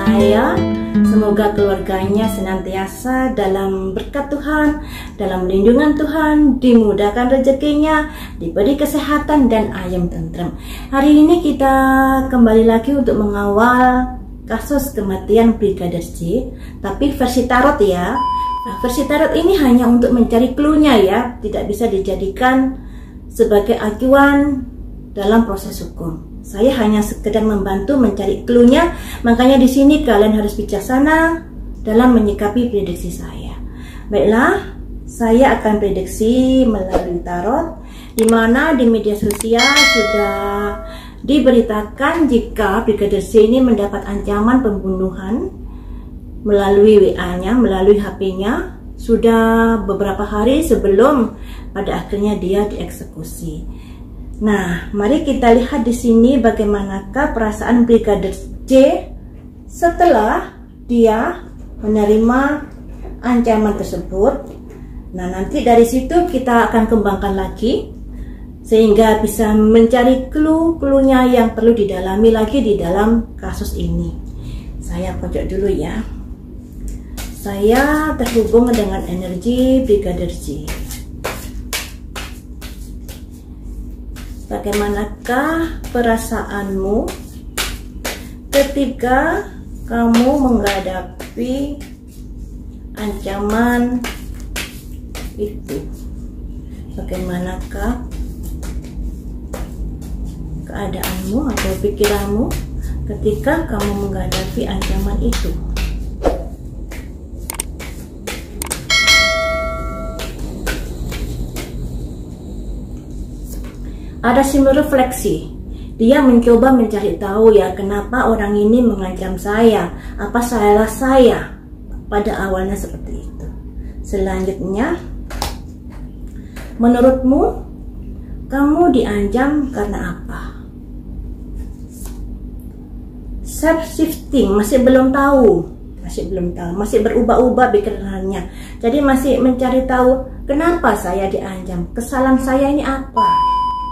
saya. Semoga keluarganya senantiasa dalam berkat Tuhan, dalam lindungan Tuhan, dimudahkan rezekinya, diberi kesehatan dan ayam tentrem. Hari ini kita kembali lagi untuk mengawal kasus kematian Brigadir J, tapi versi tarot ya. Nah, versi tarot ini hanya untuk mencari clue-nya ya, tidak bisa dijadikan sebagai acuan dalam proses hukum. Saya hanya sekedar membantu mencari clue-nya, makanya di sini kalian harus bijaksana dalam menyikapi prediksi saya. Baiklah, saya akan prediksi melalui tarot, di mana di media sosial sudah diberitakan jika Brigadir J ini mendapat ancaman pembunuhan melalui WA-nya, melalui HP-nya, sudah beberapa hari sebelum pada akhirnya dia dieksekusi. Nah, mari kita lihat di sini bagaimanakah perasaan Brigadir J setelah dia menerima ancaman tersebut. Nah, nanti dari situ kita akan kembangkan lagi sehingga bisa mencari clue-nya yang perlu didalami lagi di dalam kasus ini. Saya pojok dulu ya. Saya terhubung dengan energi Brigadir J. Bagaimanakah perasaanmu ketika kamu menghadapi ancaman itu? Bagaimanakah keadaanmu atau pikiranmu ketika kamu menghadapi ancaman itu? Ada simbol refleksi. Dia mencoba mencari tahu ya, kenapa orang ini mengancam saya, apa salah saya pada awalnya seperti itu. Selanjutnya, menurutmu kamu diancam karena apa? Self shifting, masih belum tahu, masih berubah-ubah pikirannya. Jadi masih mencari tahu kenapa saya diancam, kesalahan saya ini apa?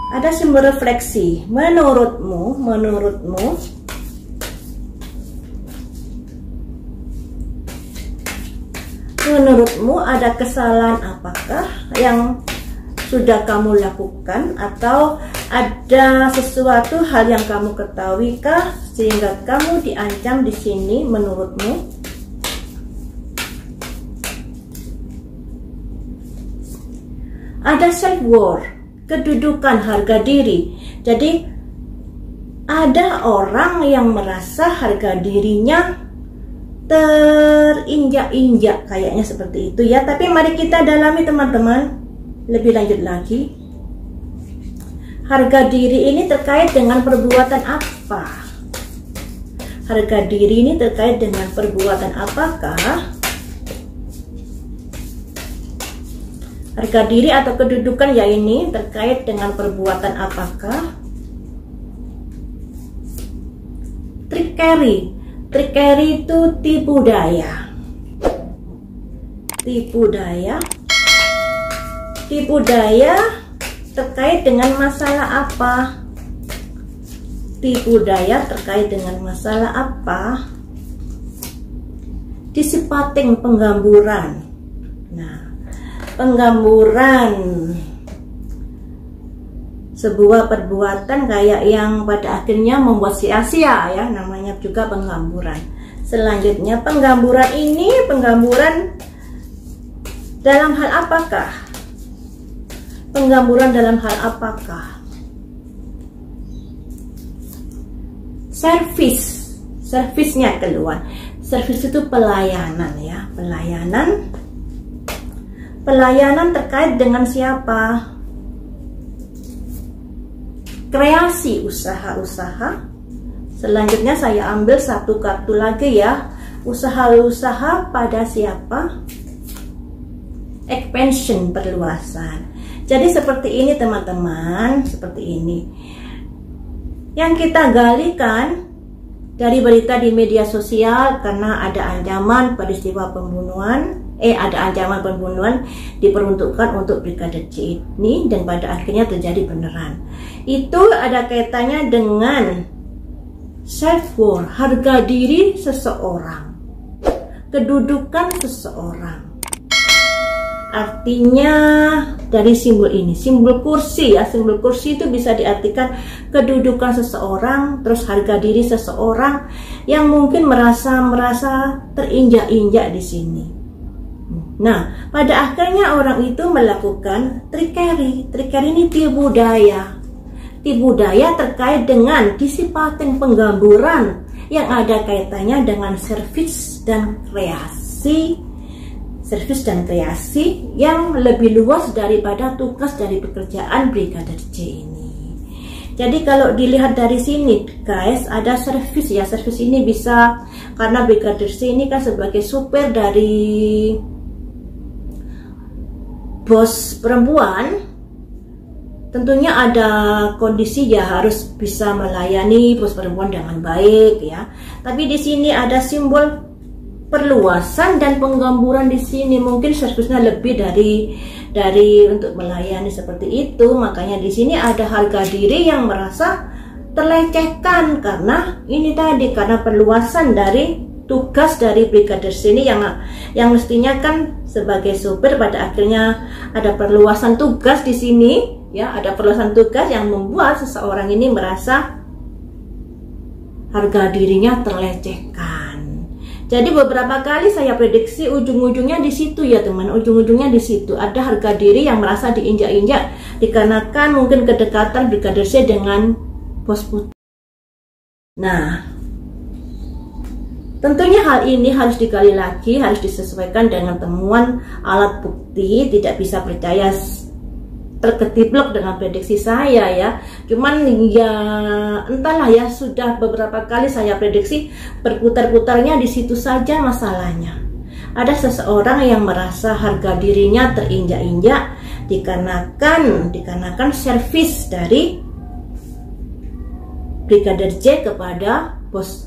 Ada simbol refleksi. Menurutmu ada kesalahan apakah yang sudah kamu lakukan, atau ada sesuatu hal yang kamu ketahui kah sehingga kamu diancam di sini menurutmu? Ada self worth, kedudukan, harga diri. Jadi ada orang yang merasa harga dirinya terinjak-injak, kayaknya seperti itu ya. Tapi mari kita dalami teman-teman lebih lanjut lagi. Harga diri ini terkait dengan perbuatan apa? Harga diri ini terkait dengan perbuatan apakah? Harga diri atau kedudukan ya ini terkait dengan perbuatan apakah? Trickery. Trickery itu tipu daya. Tipu daya. Tipu daya terkait dengan masalah apa? Tipu daya terkait dengan masalah apa? Dissipating, penggamburan. Nah, penggamburan sebuah perbuatan kayak yang pada akhirnya membuat sia-sia ya, namanya juga penggamburan. Selanjutnya, penggamburan ini penggamburan dalam hal apakah? Penggamburan dalam hal apakah? Servisnya keluar. Servis itu pelayanan ya, Pelayanan terkait dengan siapa? Kreasi, usaha-usaha. Selanjutnya saya ambil satu kartu lagi ya. Usaha-usaha pada siapa? Expansion, perluasan. Jadi seperti ini teman-teman, seperti ini. Yang kita galikan dari berita di media sosial karena ada ancaman peristiwa pembunuhan. Ada ancaman pembunuhan diperuntukkan untuk Brigadir J ini, dan pada akhirnya terjadi beneran. Itu ada kaitannya dengan self-worth, harga diri seseorang, kedudukan seseorang. Artinya dari simbol ini, simbol kursi ya, simbol kursi itu bisa diartikan kedudukan seseorang, terus harga diri seseorang yang mungkin merasa terinjak-injak di sini. Nah, pada akhirnya orang itu melakukan trickery. Trickery ini tipu daya. Tipu daya terkait dengan disipating penggamburan yang ada kaitannya dengan servis dan kreasi. Servis dan kreasi yang lebih luas daripada tugas dari pekerjaan Brigadir J ini. Jadi kalau dilihat dari sini guys, ada servis ya. Servis ini bisa karena Brigadir J ini kan sebagai supir dari bos perempuan, tentunya ada kondisi ya harus bisa melayani bos perempuan dengan baik ya. Tapi di sini ada simbol perluasan dan penggamburan di sini, mungkin servisnya lebih dari untuk melayani seperti itu. Makanya di sini ada harga diri yang merasa terlecehkan karena ini tadi, karena perluasan dari tugas dari Brigadir J ini yang mestinya kan sebagai supir, pada akhirnya ada perluasan tugas di sini ya, ada perluasan tugas yang membuat seseorang ini merasa harga dirinya terlecehkan. Jadi beberapa kali saya prediksi ujung-ujungnya di situ ya teman, ujung-ujungnya di situ ada harga diri yang merasa diinjak-injak dikarenakan mungkin kedekatan Brigadir J dengan bos putih. Nah, tentunya hal ini harus digali lagi, harus disesuaikan dengan temuan alat bukti, tidak bisa percaya terketiplok dengan prediksi saya ya. Cuman ya entahlah ya, sudah beberapa kali saya prediksi, berputar-putarnya di situ saja masalahnya. Ada seseorang yang merasa harga dirinya terinjak-injak dikarenakan servis dari Brigadir J kepada bos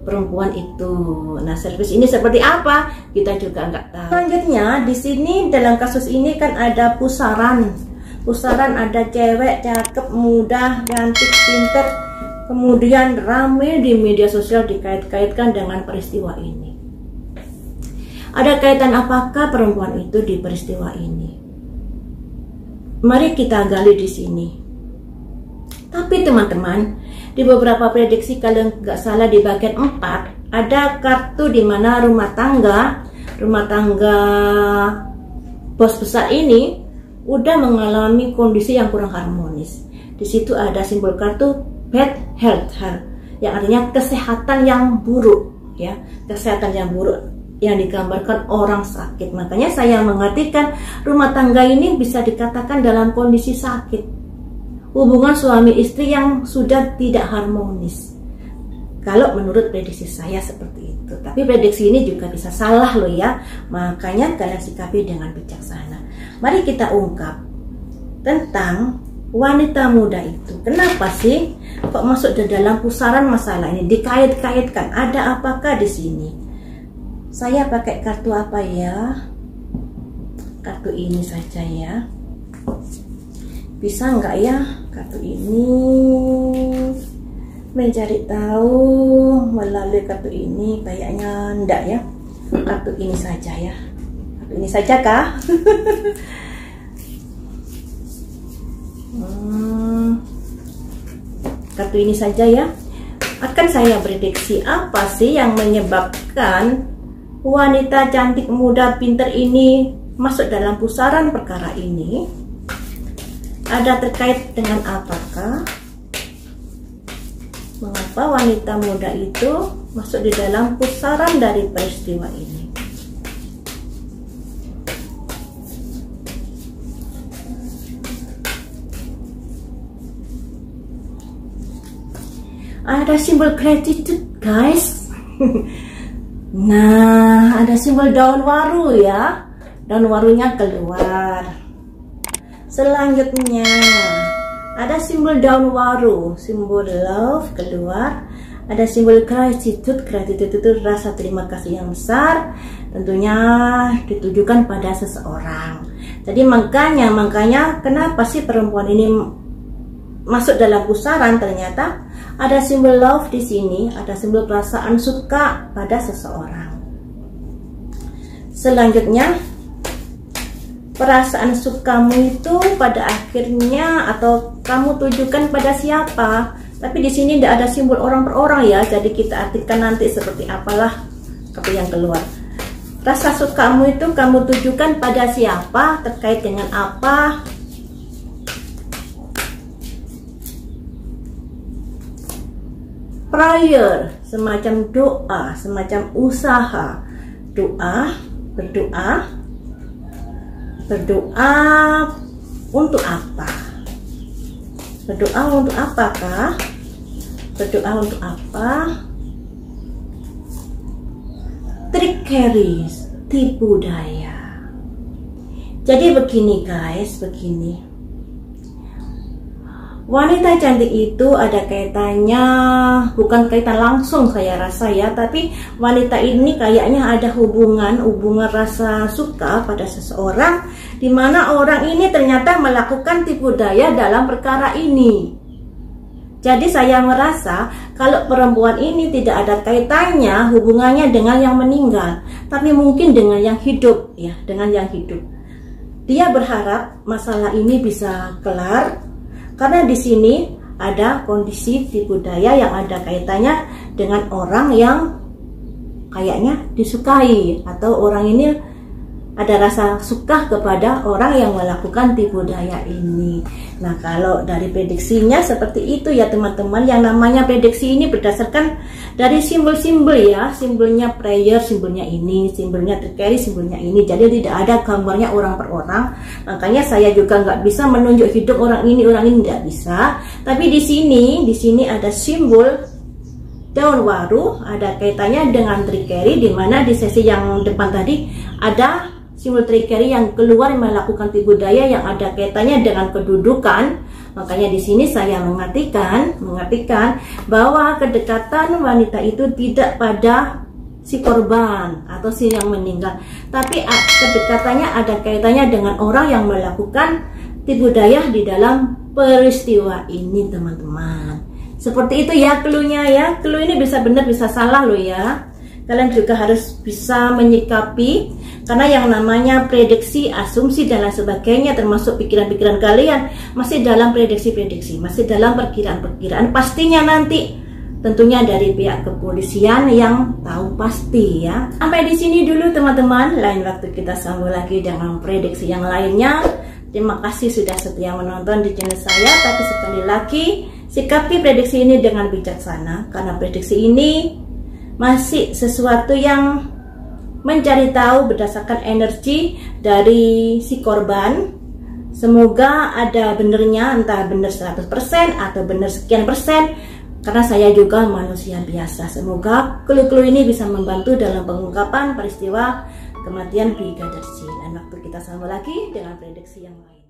perempuan itu. Nah, servis ini seperti apa? Kita juga nggak tahu. Selanjutnya di sini dalam kasus ini kan ada pusaran. Pusaran ada cewek cakep, muda, cantik, pinter, kemudian rame di media sosial dikait-kaitkan dengan peristiwa ini. Ada kaitan apakah perempuan itu di peristiwa ini? Mari kita gali di sini. Tapi teman-teman, di beberapa prediksi kalau nggak salah di bagian 4 ada kartu di mana rumah tangga bos besar ini udah mengalami kondisi yang kurang harmonis. Di situ ada simbol kartu bad health, yang artinya kesehatan yang buruk ya, kesehatan yang buruk yang digambarkan orang sakit. Makanya saya mengartikan rumah tangga ini bisa dikatakan dalam kondisi sakit. Hubungan suami istri yang sudah tidak harmonis. Kalau menurut prediksi saya seperti itu. Tapi prediksi ini juga bisa salah loh ya. Makanya kalian sikapi dengan bijaksana. Mari kita ungkap tentang wanita muda itu. Kenapa sih kok masuk ke dalam pusaran masalah ini? Dikait-kaitkan. Ada apakah di sini? Saya pakai kartu apa ya? Kartu ini saja ya. Bisa nggak ya kartu ini mencari tahu melalui kartu ini? Kayaknya enggak ya. Kartu ini saja ya. Kartu ini saja kah? Kartu ini saja ya. Akan saya prediksi apa sih yang menyebabkan wanita cantik, muda, pinter ini masuk dalam pusaran perkara ini? Ada terkait dengan apakah? Mengapa wanita muda itu masuk di dalam pusaran dari peristiwa ini? Ada simbol gratitude guys. Nah, ada simbol daun waru ya. Daun warunya keluar. Selanjutnya ada simbol daun waru, simbol love keluar. Ada simbol gratitude. Gratitude itu rasa terima kasih yang besar, tentunya ditujukan pada seseorang. Jadi makanya kenapa sih perempuan ini masuk dalam pusaran? Ternyata Ada simbol love di sini, ada simbol perasaan suka pada seseorang. Selanjutnya, perasaan sukamu itu pada akhirnya atau kamu tujukan pada siapa? Tapi di sini tidak ada simbol orang per orang ya, jadi kita artikan nanti seperti apalah kartu yang keluar. Rasa sukamu itu kamu tujukan pada siapa, terkait dengan apa? Prayer, semacam doa, semacam usaha. Berdoa untuk apa? Berdoa untuk apakah? Berdoa untuk apa? Trickeries, tipu daya. Jadi begini guys, begini. Wanita cantik itu ada kaitannya, bukan kaitan langsung saya rasa ya, tapi wanita ini kayaknya ada hubungan rasa suka pada seseorang, di mana orang ini ternyata melakukan tipu daya dalam perkara ini. Jadi saya merasa kalau perempuan ini tidak ada kaitannya hubungannya dengan yang meninggal, tapi mungkin dengan yang hidup ya, dengan yang hidup. Dia berharap masalah ini bisa kelar. Karena di sini ada kondisi tipu daya yang ada kaitannya dengan orang yang kayaknya disukai, atau orang ini ada rasa suka kepada orang yang melakukan tipu daya ini. Nah, kalau dari prediksinya seperti itu ya teman-teman. Yang namanya prediksi ini berdasarkan dari simbol-simbol ya, simbolnya prayer, simbolnya ini, simbolnya terkait, simbolnya ini. Jadi tidak ada gambarnya orang per orang. Makanya saya juga nggak bisa menunjuk hidup orang ini tidak bisa. Tapi di sini ada simbol daun waru, ada kaitannya dengan trickery, di mana di sesi yang depan tadi ada simbol trickery yang keluar melakukan tipu daya yang ada kaitannya dengan kedudukan. Makanya di sini saya mengartikan bahwa kedekatan wanita itu tidak pada si korban atau si yang meninggal, tapi kedekatannya ada kaitannya dengan orang yang melakukan tipu daya di dalam peristiwa ini teman-teman. Seperti itu ya cluenya ya. Clue ini bisa benar bisa salah loh ya. Kalian juga harus bisa menyikapi, karena yang namanya prediksi, asumsi dan lain sebagainya, termasuk pikiran-pikiran kalian masih dalam prediksi-prediksi, masih dalam perkiraan-perkiraan. Pastinya nanti tentunya dari pihak kepolisian yang tahu pasti ya. Sampai di sini dulu teman-teman. Lain waktu kita sambung lagi dengan prediksi yang lainnya. Terima kasih sudah setia menonton di channel saya. Tapi sekali lagi, sikapi prediksi ini dengan bijaksana, karena prediksi ini masih sesuatu yang mencari tahu berdasarkan energi dari si korban. Semoga ada benernya, entah bener 100% atau bener sekian persen, karena saya juga manusia biasa. Semoga clue-clue ini bisa membantu dalam pengungkapan peristiwa kematian Brigadir J. Dan waktu kita sambung lagi dengan prediksi yang lain.